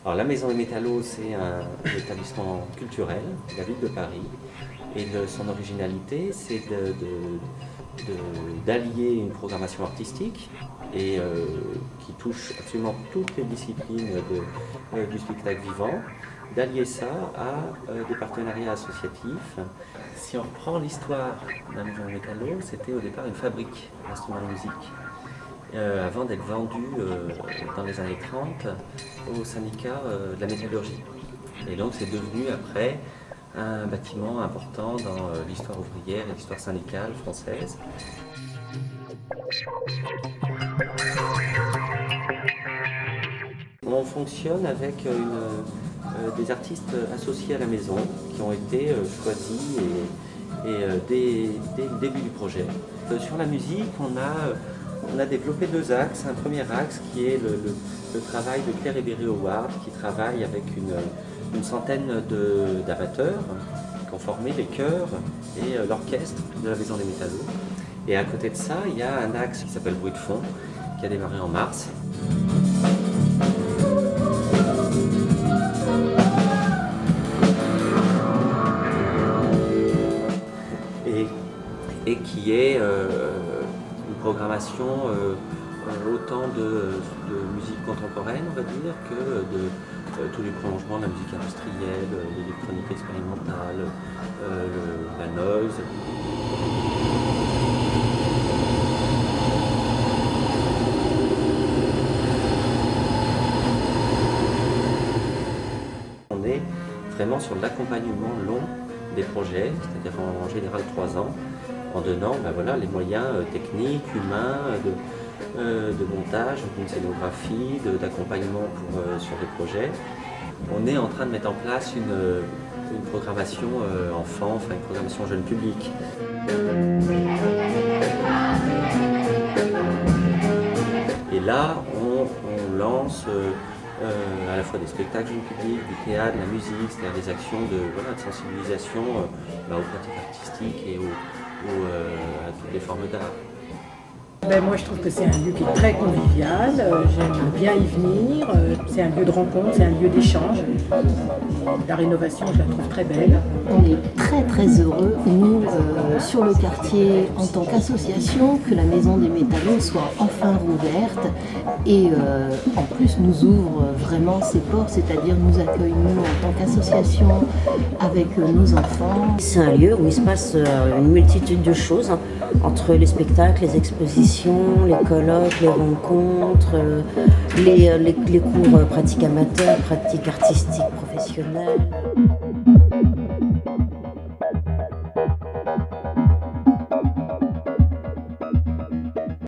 Alors, la Maison des Métallos, c'est un établissement culturel de la ville de Paris. Et son originalité, c'est d'allier une programmation artistique et qui touche absolument toutes les disciplines du spectacle vivant, d'allier ça à des partenariats associatifs. Si on reprend l'histoire de la Maison des Métallos, c'était au départ une fabrique d'instruments de musique. Avant d'être vendu dans les années 30 au syndicat de la métallurgie. Et donc c'est devenu après un bâtiment important dans l'histoire ouvrière et l'histoire syndicale française. On fonctionne avec des artistes associés à la maison qui ont été choisis dès le début du projet. Sur la musique, on a développé deux axes. Un premier axe qui est le travail de Claire Hébéré-Howard, qui travaille avec une centaine d'amateurs qui ont formé les chœurs et l'orchestre de la Maison des Métallos. Et à côté de ça, il y a un axe qui s'appelle Bruit de fond, qui a démarré en mars. Et qui est une programmation autant de musique contemporaine, on va dire, que de tous les prolongements de la musique industrielle, l'électronique expérimentale, la noise. On est vraiment sur l'accompagnement long des projets, c'est-à-dire en général 3 ans, en donnant les moyens techniques, humains, de montage, d'une scénographie, d'accompagnement sur des projets. On est en train de mettre en place une programmation enfant, une programmation jeune public. Et là, on lance à la fois des spectacles jeune public, du théâtre, de la musique, c'est-à-dire des actions de sensibilisation aux pratiques artistiques et à toutes les formes d'art. Moi je trouve que c'est un lieu qui est très convivial, j'aime bien y venir, c'est un lieu de rencontre, c'est un lieu d'échange. La rénovation je la trouve très belle. On est très heureux, nous, sur le quartier, en tant qu'association, que la Maison des Métallos soit enfin rouverte et en plus nous ouvre vraiment ses portes, c'est-à-dire nous accueille nous en tant qu'association avec nos enfants. C'est un lieu où il se passe une multitude de choses, entre les spectacles, les expositions, les colloques, les rencontres, les cours pratiques amateurs, pratiques artistiques professionnelles.